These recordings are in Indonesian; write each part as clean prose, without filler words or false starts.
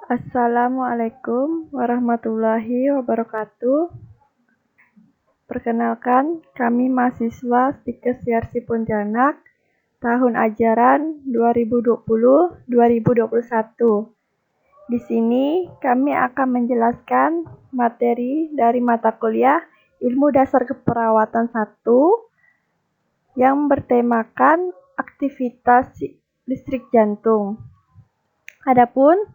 Assalamualaikum warahmatullahi wabarakatuh. Perkenalkan, kami mahasiswa Stikes Yarsi Pontianak, tahun ajaran 2020-2021. Di sini kami akan menjelaskan materi dari mata kuliah Ilmu Dasar Keperawatan 1 yang bertemakan aktivitas listrik jantung. Adapun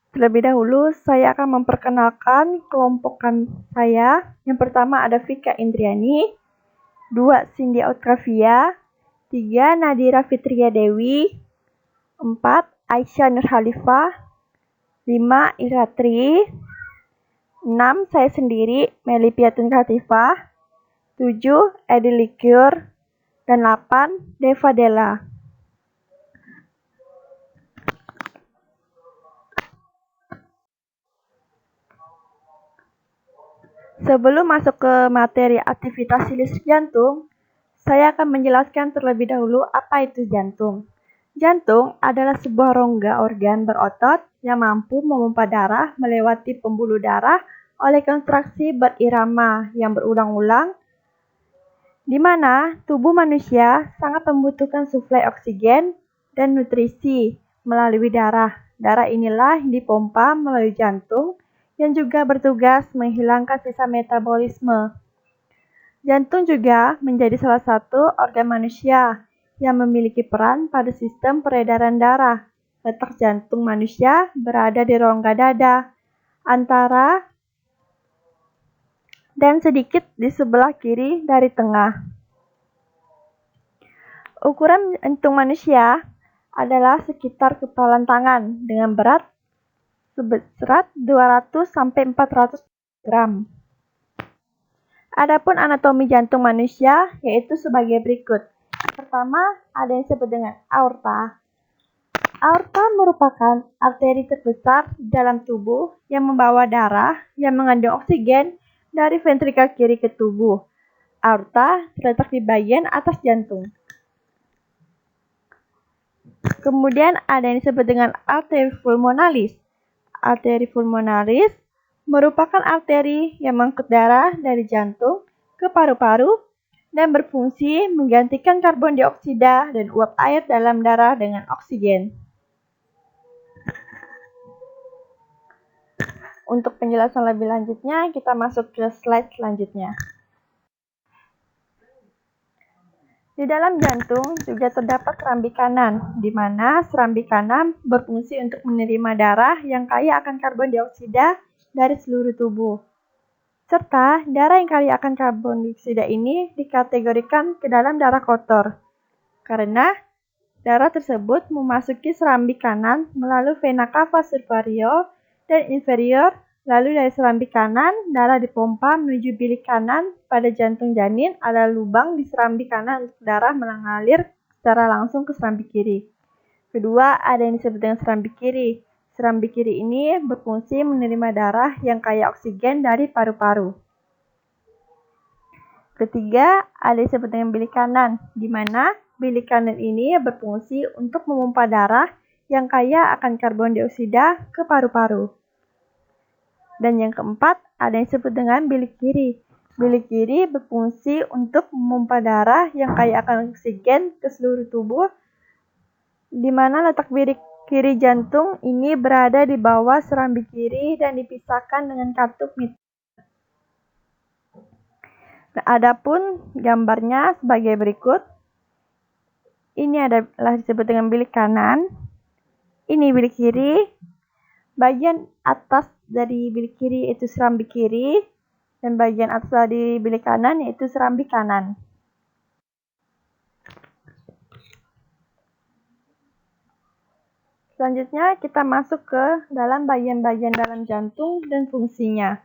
terlebih dahulu, saya akan memperkenalkan kelompokan saya. Yang pertama ada Vika Indriani, 2 Cindy Octavia, 3 Nadira Fitria Dewi, 4 Aisyah Nurhalifah, 5 Iratri, 6 saya sendiri Meli Piatun Katifah, 7 Edi Likyur, dan 8 Deva Della. Sebelum masuk ke materi aktivitas listrik jantung, saya akan menjelaskan terlebih dahulu apa itu jantung. Jantung adalah sebuah rongga organ berotot yang mampu memompa darah melewati pembuluh darah oleh kontraksi berirama yang berulang-ulang, di mana tubuh manusia sangat membutuhkan suplai oksigen dan nutrisi melalui darah. Darah inilah yang dipompa melalui jantung yang juga bertugas menghilangkan sisa metabolisme. Jantung juga menjadi salah satu organ manusia yang memiliki peran pada sistem peredaran darah. Letak jantung manusia berada di rongga dada, antara dan sedikit di sebelah kiri dari tengah. Ukuran jantung manusia adalah sekitar kepalan tangan dengan berat serat 200-400 gram. Adapun anatomi jantung manusia yaitu sebagai berikut. Pertama, ada yang disebut dengan aorta. Aorta merupakan arteri terbesar dalam tubuh yang membawa darah yang mengandung oksigen dari ventrikel kiri ke tubuh. Aorta terletak di bagian atas jantung. Kemudian ada yang disebut dengan arteri pulmonalis. Arteri pulmonalis merupakan arteri yang mengangkut darah dari jantung ke paru-paru dan berfungsi menggantikan karbon dioksida dan uap air dalam darah dengan oksigen. Untuk penjelasan lebih lanjutnya, kita masuk ke slide selanjutnya. Di dalam jantung juga terdapat serambi kanan, di mana serambi kanan berfungsi untuk menerima darah yang kaya akan karbon dioksida dari seluruh tubuh. Serta darah yang kaya akan karbon dioksida ini dikategorikan ke dalam darah kotor, karena darah tersebut memasuki serambi kanan melalui vena cava superior dan inferior. Lalu dari serambi kanan, darah dipompa menuju bilik kanan. Pada jantung janin ada lubang di serambi kanan untuk darah mengalir secara langsung ke serambi kiri. Kedua, ada yang disebut dengan serambi kiri. Serambi kiri ini berfungsi menerima darah yang kaya oksigen dari paru-paru. Ketiga, ada yang disebut dengan bilik kanan, di mana bilik kanan ini berfungsi untuk memompa darah yang kaya akan karbon dioksida ke paru-paru. Dan yang keempat, ada yang disebut dengan bilik kiri. Bilik kiri berfungsi untuk memompa darah yang kaya akan oksigen ke seluruh tubuh, di mana letak bilik kiri jantung ini berada di bawah serambi kiri dan dipisahkan dengan katup mitral. Nah, adapun gambarnya sebagai berikut. Ini adalah disebut dengan bilik kanan. Ini bilik kiri. Bagian atas dari bilik kiri itu serambi kiri, dan bagian atas dari bilik kanan yaitu serambi kanan. Selanjutnya kita masuk ke dalam bagian-bagian dalam jantung dan fungsinya.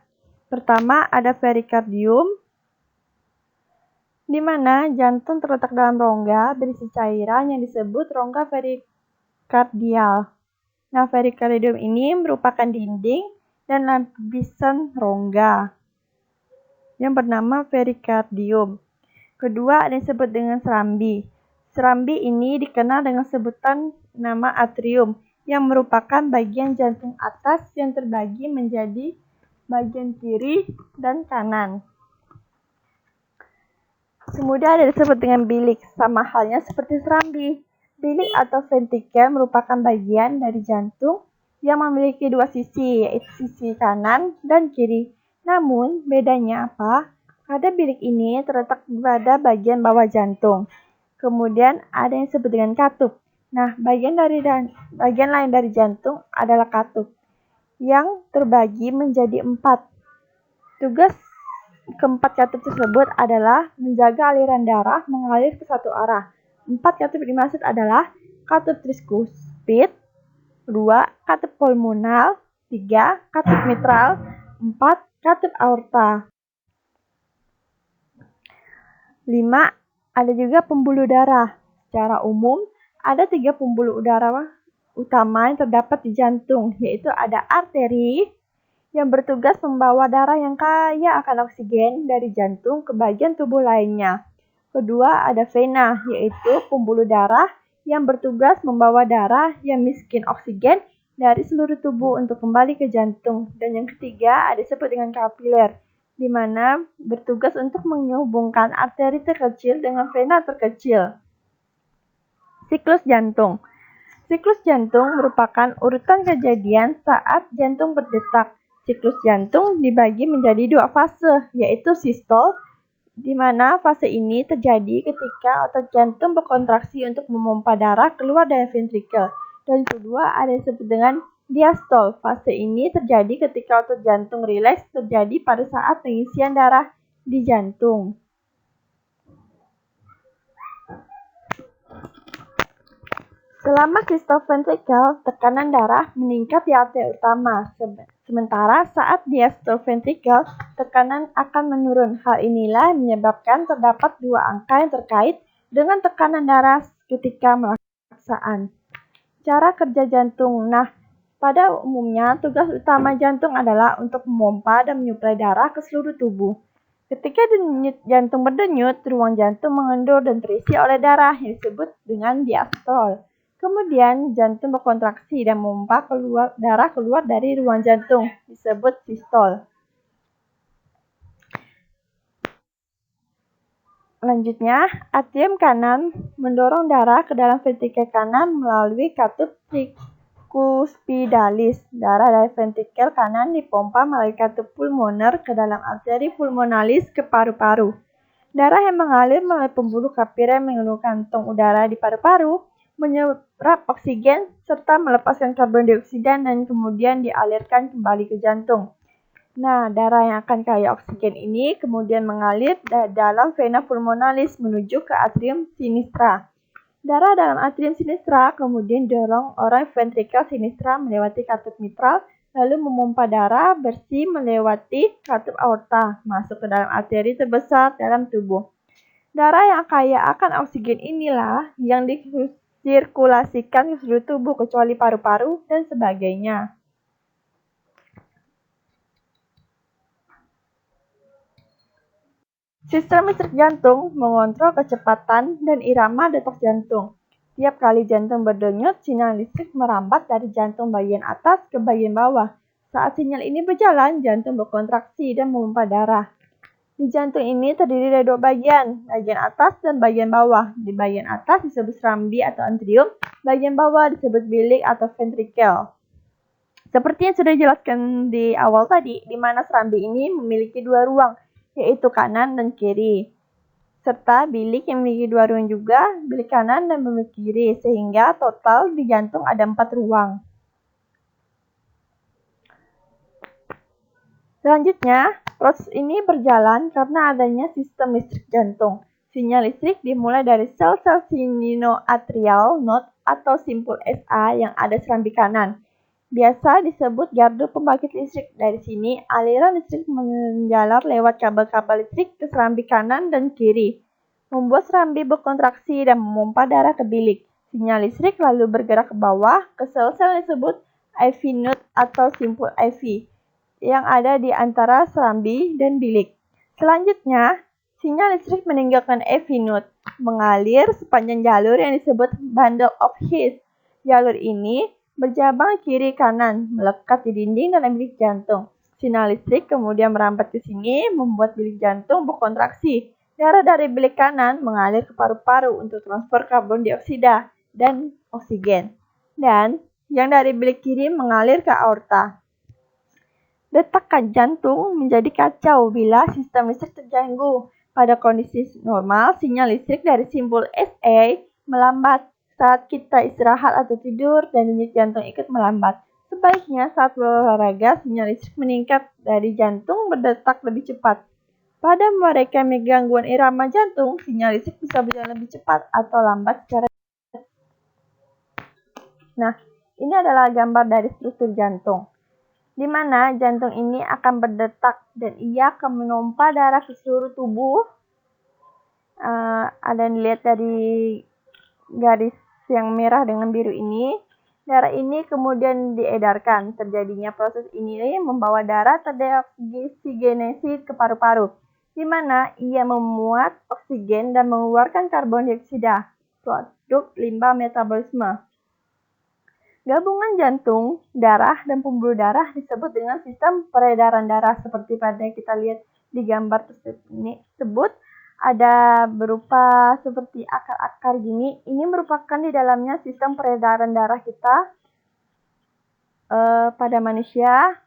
Pertama ada perikardium, di mana jantung terletak dalam rongga berisi cairan yang disebut rongga perikardial. Nah, perikardium ini merupakan dinding dan lapisan rongga yang bernama perikardium. Kedua, ada yang disebut dengan serambi. Serambi ini dikenal dengan sebutan nama atrium, yang merupakan bagian jantung atas yang terbagi menjadi bagian kiri dan kanan. Kemudian ada disebut dengan bilik, sama halnya seperti serambi. Bilik atau ventrikel merupakan bagian dari jantung yang memiliki dua sisi, yaitu sisi kanan dan kiri. Namun, bedanya apa? Pada bilik ini terletak pada bagian bawah jantung. Kemudian ada yang disebut dengan katup. Nah, bagian lain dari jantung adalah katup, yang terbagi menjadi 4. Tugas keempat katup tersebut adalah menjaga aliran darah mengalir ke satu arah. 4 katup dimaksud adalah katup tricuspid, 2 katup pulmonal, 3 katup mitral, 4 katup aorta. 5. Ada juga pembuluh darah. Secara umum, ada 3 pembuluh darah utama yang terdapat di jantung, yaitu ada arteri yang bertugas membawa darah yang kaya akan oksigen dari jantung ke bagian tubuh lainnya. Kedua, ada vena, yaitu pembuluh darah yang bertugas membawa darah yang miskin oksigen dari seluruh tubuh untuk kembali ke jantung. Dan yang ketiga, ada disebut dengan kapiler, di mana bertugas untuk menghubungkan arteri terkecil dengan vena terkecil. Siklus jantung. Siklus jantung merupakan urutan kejadian saat jantung berdetak. Siklus jantung dibagi menjadi 2 fase, yaitu sistol, di mana fase ini terjadi ketika otot jantung berkontraksi untuk memompa darah keluar dari ventrikel. Dan kedua ada disebut dengan diastol. Fase ini terjadi ketika otot jantung rileks terjadi pada saat pengisian darah di jantung. Selama sistol ventrikel, tekanan darah meningkat di arteri utama. Sementara saat diastol ventrikel, tekanan akan menurun. Hal inilah menyebabkan terdapat 2 angka yang terkait dengan tekanan darah ketika melaksanakan. Cara kerja jantung. Nah, pada umumnya tugas utama jantung adalah untuk memompa dan menyuplai darah ke seluruh tubuh. Ketika denyut jantung berdenyut, ruang jantung mengendur dan terisi oleh darah yang disebut dengan diastol. Kemudian jantung berkontraksi dan memompa darah keluar dari ruang jantung, disebut sistol. Selanjutnya, atrium kanan mendorong darah ke dalam ventrikel kanan melalui katup tricuspidalis. Darah dari ventrikel kanan dipompa melalui katup pulmoner ke dalam arteri pulmonalis ke paru-paru. Darah yang mengalir melalui pembuluh kapiler menggunakan kantong udara di paru-paru, menyerap oksigen serta melepaskan karbon dioksida dan kemudian dialirkan kembali ke jantung. Nah, darah yang akan kaya oksigen ini kemudian mengalir dalam vena pulmonalis menuju ke atrium sinistra. Darah dalam atrium sinistra kemudian didorong oleh ventrikel sinistra melewati katup mitral, lalu memompa darah bersih melewati katup aorta, masuk ke dalam arteri terbesar dalam tubuh. Darah yang kaya akan oksigen inilah yang sirkulasikan ke seluruh tubuh kecuali paru-paru dan sebagainya. Sistem listrik jantung mengontrol kecepatan dan irama detak jantung. Tiap kali jantung berdenyut, sinyal listrik merambat dari jantung bagian atas ke bagian bawah. Saat sinyal ini berjalan, jantung berkontraksi dan memompa darah. Di jantung ini terdiri dari 2 bagian atas dan bagian bawah. Di bagian atas disebut serambi atau atrium, bagian bawah disebut bilik atau ventrikel. Seperti yang sudah dijelaskan di awal tadi, di mana serambi ini memiliki 2 ruang, yaitu kanan dan kiri. Serta bilik yang memiliki 2 ruang juga, bilik kanan dan bilik kiri, sehingga total di jantung ada 4 ruang. Selanjutnya, proses ini berjalan karena adanya sistem listrik jantung. Sinyal listrik dimulai dari sel-sel sinoatrial node atau simpul SA yang ada serambi kanan. Biasa disebut gardu pembangkit listrik. Dari sini, aliran listrik menjalar lewat kabel-kabel listrik ke serambi kanan dan kiri, membuat serambi berkontraksi dan memompa darah ke bilik. Sinyal listrik lalu bergerak ke bawah ke sel-sel yang disebut IV node atau simpul IV yang ada di antara serambi dan bilik. Selanjutnya, sinyal listrik meninggalkan IV node, mengalir sepanjang jalur yang disebut bundle of His. Jalur ini berjabang kiri kanan, melekat di dinding dalam bilik jantung. Sinyal listrik kemudian merambat ke sini, membuat bilik jantung berkontraksi. Darah dari bilik kanan mengalir ke paru-paru untuk transfer karbon dioksida dan oksigen. Dan yang dari bilik kiri mengalir ke aorta. Detakan jantung menjadi kacau bila sistem listrik terganggu. Pada kondisi normal, sinyal listrik dari simbol SA melambat saat kita istirahat atau tidur dan denyut jantung ikut melambat. Sebaliknya, saat berolahraga, sinyal listrik meningkat dari jantung berdetak lebih cepat. Pada mereka yang gangguan irama jantung, sinyal listrik bisa berjalan lebih cepat atau lambat secara. Nah, ini adalah gambar dari struktur jantung, di mana jantung ini akan berdetak dan ia akan menompa darah ke seluruh tubuh. Ada yang dilihat dari garis yang merah dengan biru ini. Darah ini kemudian diedarkan. Terjadinya proses ini membawa darah terdeoksigenesis ke paru-paru, di mana ia memuat oksigen dan mengeluarkan karbon dioksida, produk limbah metabolisme. Gabungan jantung, darah, dan pembuluh darah disebut dengan sistem peredaran darah, seperti pada yang kita lihat di gambar tersebut. Ada berupa seperti akar-akar gini. Ini merupakan di dalamnya sistem peredaran darah kita pada manusia.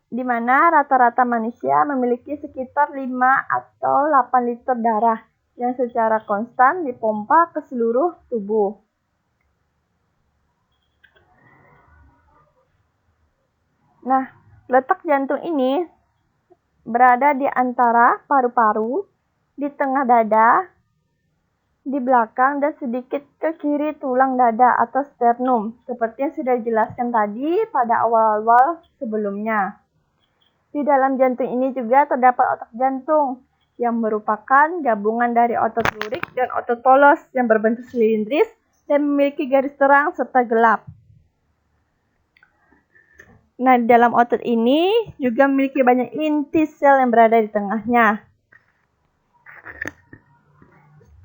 Di mana rata-rata manusia memiliki sekitar 5 atau 8 liter darah yang secara konstan dipompa ke seluruh tubuh. Nah, letak jantung ini berada di antara paru-paru, di tengah dada, di belakang, dan sedikit ke kiri tulang dada atau sternum, seperti yang sudah dijelaskan tadi pada awal-awal sebelumnya. Di dalam jantung ini juga terdapat otot jantung, yang merupakan gabungan dari otot lurik dan otot polos yang berbentuk silindris dan memiliki garis terang serta gelap. Nah, di dalam otot ini juga memiliki banyak inti sel yang berada di tengahnya.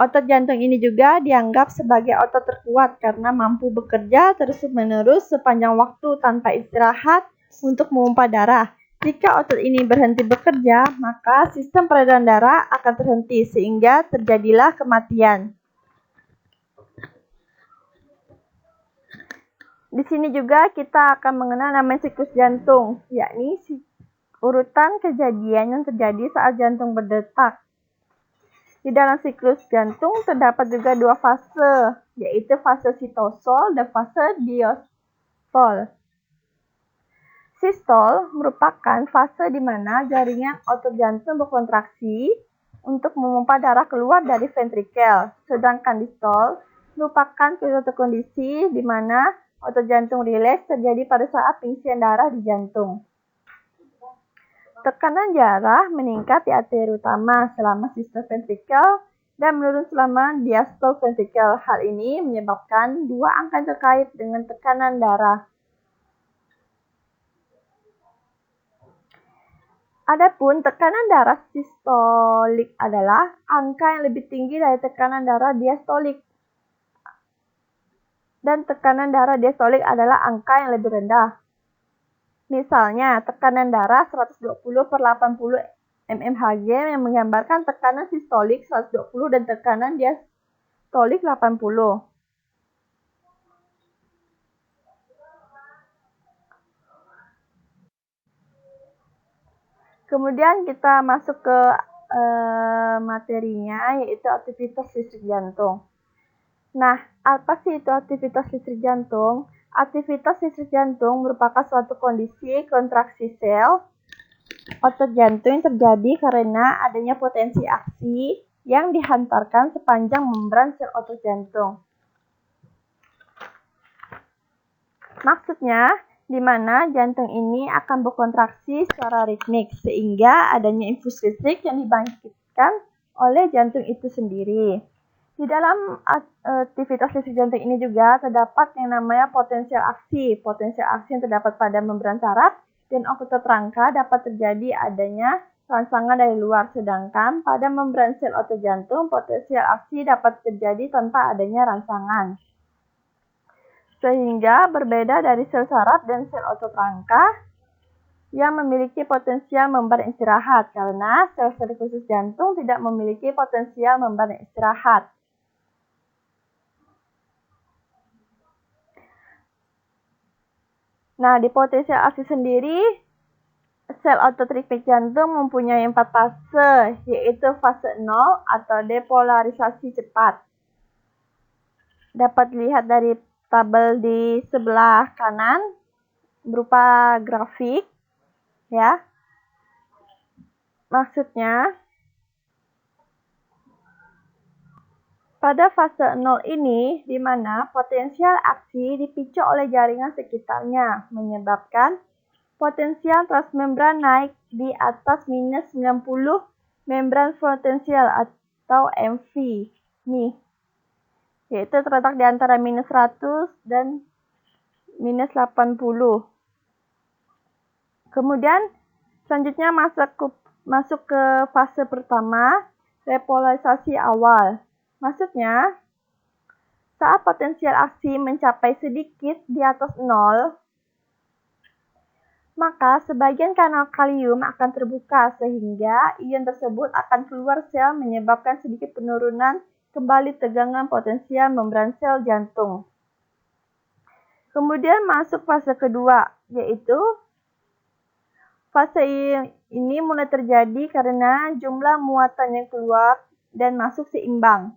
Otot jantung ini juga dianggap sebagai otot terkuat karena mampu bekerja terus-menerus sepanjang waktu tanpa istirahat untuk memompa darah. Jika otot ini berhenti bekerja, maka sistem peredaran darah akan terhenti sehingga terjadilah kematian. Di sini juga kita akan mengenal namanya siklus jantung, yakni urutan kejadian yang terjadi saat jantung berdetak. Di dalam siklus jantung terdapat juga 2 fase, yaitu fase sitosol dan fase diastol. Sistol merupakan fase di mana jaringan otot jantung berkontraksi untuk memompa darah keluar dari ventrikel, sedangkan distol merupakan suatu kondisi di mana otot jantung rileks terjadi pada saat pengisian darah di jantung. Tekanan darah meningkat di arteri utama selama sistol ventrikel dan menurun selama diastol ventrikel. Hal ini menyebabkan 2 angka terkait dengan tekanan darah. Adapun tekanan darah sistolik adalah angka yang lebih tinggi dari tekanan darah diastolik. Dan tekanan darah diastolik adalah angka yang lebih rendah. Misalnya, tekanan darah 120/80 mmHg yang menggambarkan tekanan sistolik 120 dan tekanan diastolik 80. Kemudian kita masuk ke materinya, yaitu aktivitas listrik jantung. Nah, apa sih itu aktivitas listrik jantung? Aktivitas listrik jantung merupakan suatu kondisi kontraksi sel otot jantung yang terjadi karena adanya potensi aksi yang dihantarkan sepanjang membran sel otot jantung. Maksudnya, di mana jantung ini akan berkontraksi secara ritmik sehingga adanya infus listrik yang dibangkitkan oleh jantung itu sendiri. Di dalam aktivitas listrik jantung ini juga terdapat yang namanya potensial aksi. Potensial aksi yang terdapat pada membran saraf dan otot rangka dapat terjadi adanya rangsangan dari luar, sedangkan pada membran sel otot jantung, potensial aksi dapat terjadi tanpa adanya rangsangan. Sehingga berbeda dari sel saraf dan sel otot rangka yang memiliki potensial membran istirahat, karena sel-sel khusus jantung tidak memiliki potensial membran istirahat. Nah, di potensial aksi sendiri, sel otot ritmik jantung mempunyai 4 fase, yaitu fase 0 atau depolarisasi cepat. Dapat dilihat dari tabel di sebelah kanan berupa grafik, ya. Maksudnya, pada fase 0 ini, di mana potensial aksi dipicu oleh jaringan sekitarnya, menyebabkan potensial transmembran naik di atas minus 90 membran potensial atau MV. Nih, yaitu terletak di antara minus 100 dan minus 80. Kemudian, selanjutnya masuk ke fase pertama, repolarisasi awal. Maksudnya, saat potensial aksi mencapai sedikit di atas 0, maka sebagian kanal kalium akan terbuka sehingga ion tersebut akan keluar sel menyebabkan sedikit penurunan kembali tegangan potensial membran sel jantung. Kemudian masuk fase kedua, yaitu fase ini mulai terjadi karena jumlah muatan yang keluar dan masuk seimbang.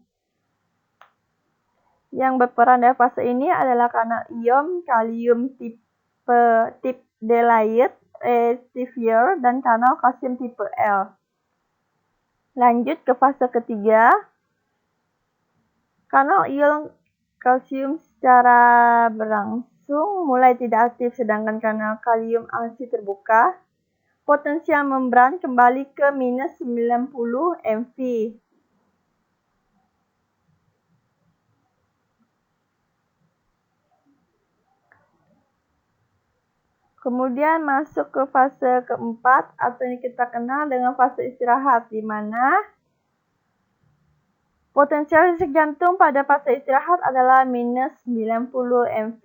Yang berperan dalam fase ini adalah kanal ion kalium tip delayed receiver dan kanal kalsium tipe L. Lanjut ke fase ketiga. Kanal ion kalsium secara berlangsung mulai tidak aktif, sedangkan kanal kalium masih terbuka. Potensial membran kembali ke minus 90 MV. Kemudian masuk ke fase keempat atau yang kita kenal dengan fase istirahat, di mana potensial listrik jantung pada fase istirahat adalah minus 90 MV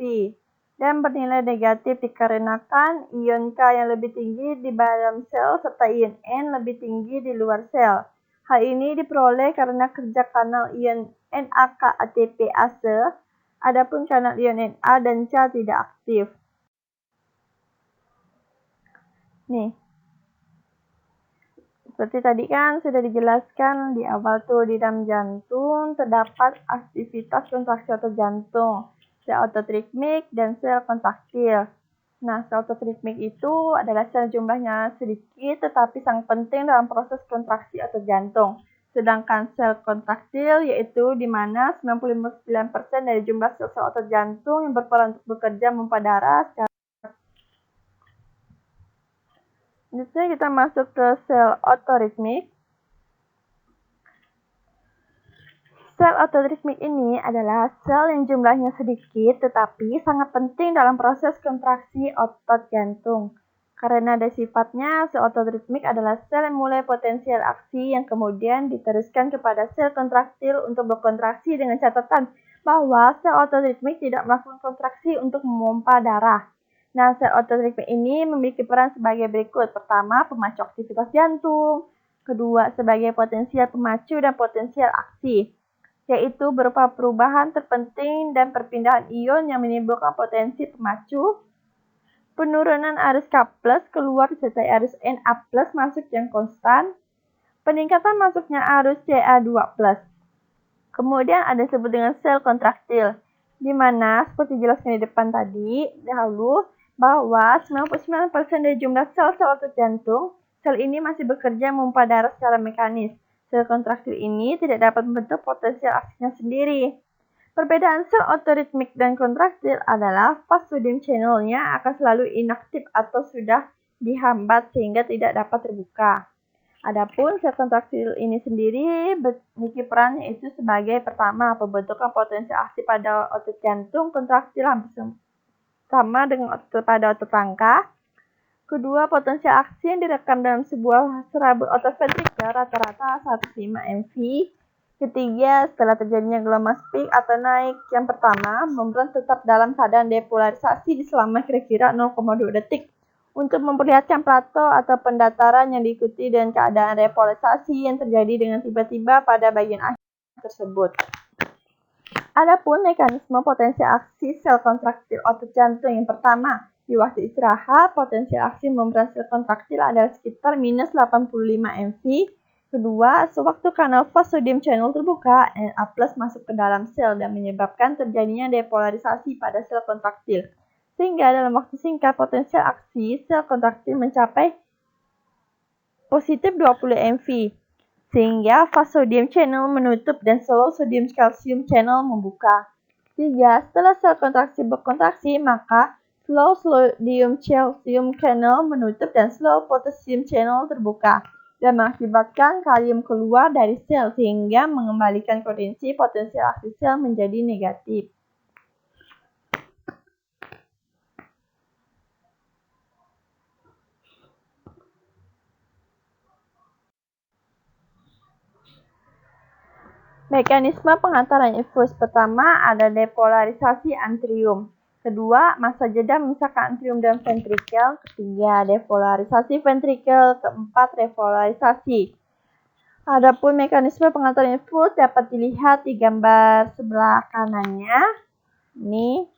dan bernilai negatif dikarenakan ion K yang lebih tinggi di dalam sel serta ion N lebih tinggi di luar sel. Hal ini diperoleh karena kerja kanal ion NAK-ATP-ASE, adapun kanal ion Na dan Ca tidak aktif. Nih, seperti tadi kan sudah dijelaskan di awal tuh, di dalam jantung terdapat aktivitas kontraksi otot jantung, sel otot ritmik dan sel kontraktil. Nah, sel otot ritmik itu adalah sel jumlahnya sedikit tetapi sangat penting dalam proses kontraksi otot jantung. Sedangkan sel kontraktil yaitu di mana 99% dari jumlah sel-sel otot jantung yang berperan untuk bekerja memompa darah secara. Selanjutnya kita masuk ke sel otoritmik. Sel otoritmik ini adalah sel yang jumlahnya sedikit tetapi sangat penting dalam proses kontraksi otot jantung. Karena ada sifatnya, sel otoritmik adalah sel yang mulai potensial aksi yang kemudian diteruskan kepada sel kontraktil untuk berkontraksi dengan catatan bahwa sel otoritmik tidak melakukan kontraksi untuk memompa darah. Nah, sel otoritmik ini memiliki peran sebagai berikut. Pertama, pemacu aktivitas jantung. Kedua, sebagai potensial pemacu dan potensial aksi, yaitu berupa perubahan terpenting dan perpindahan ion yang menimbulkan potensi pemacu, penurunan arus K+ keluar disertai arus Na+ masuk yang konstan, peningkatan masuknya arus Ca2+. Kemudian ada yang disebut dengan sel kontraktil, di mana seperti dijelaskan di depan tadi dahulu, bahwa 99% dari jumlah sel-sel otot jantung, sel ini masih bekerja memompa darah secara mekanis. Sel kontraktil ini tidak dapat membentuk potensial aksinya sendiri. Perbedaan sel otoritmik dan kontraktil adalah fast sodium channel-nya akan selalu inaktif atau sudah dihambat sehingga tidak dapat terbuka. Adapun sel kontraktil ini sendiri memiliki peran yaitu sebagai pertama, pembentukan potensial aksi pada otot jantung kontraktil hampir sama dengan pada otot rangka. Kedua, potensial aksi yang direkam dalam sebuah serabut otot ventrikel rata-rata 105 mV. Ketiga, setelah terjadinya gelombang peak atau naik yang pertama, membran tetap dalam keadaan depolarisasi selama kira-kira 0,2 detik untuk memperlihatkan plato atau pendataran yang diikuti dengan keadaan repolarisasi yang terjadi dengan tiba-tiba pada bagian akhir tersebut. Adapun mekanisme potensial aksi sel kontraktil otot jantung yang pertama, di waktu istirahat, potensial aksi membran sel kontraktil adalah sekitar minus 85 mV. Kedua, sewaktu kanal fosfodium channel terbuka, Na+ masuk ke dalam sel dan menyebabkan terjadinya depolarisasi pada sel kontraktil. Sehingga dalam waktu singkat, potensial aksi sel kontraktil mencapai positif 20 mV. Sehingga fosfodium channel menutup dan slow sodium calcium channel membuka. 3. Setelah sel kontraksi berkontraksi, maka slow sodium calcium channel menutup dan slow potassium channel terbuka dan mengakibatkan kalium keluar dari sel sehingga mengembalikan koordinasi potensial aksi sel menjadi negatif. Mekanisme pengantaran infus pertama ada depolarisasi antrium. Kedua, masa jeda memisahkan antrium dan ventrikel. Ketiga, depolarisasi ventrikel. Keempat, repolarisasi. Adapun mekanisme pengantaran infus dapat dilihat di gambar sebelah kanannya. Ini.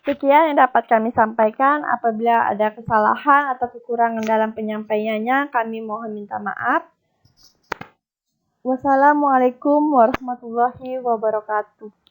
Sekian yang dapat kami sampaikan. Apabila ada kesalahan atau kekurangan dalam penyampaiannya, kami mohon minta maaf. Wassalamualaikum warahmatullahi wabarakatuh.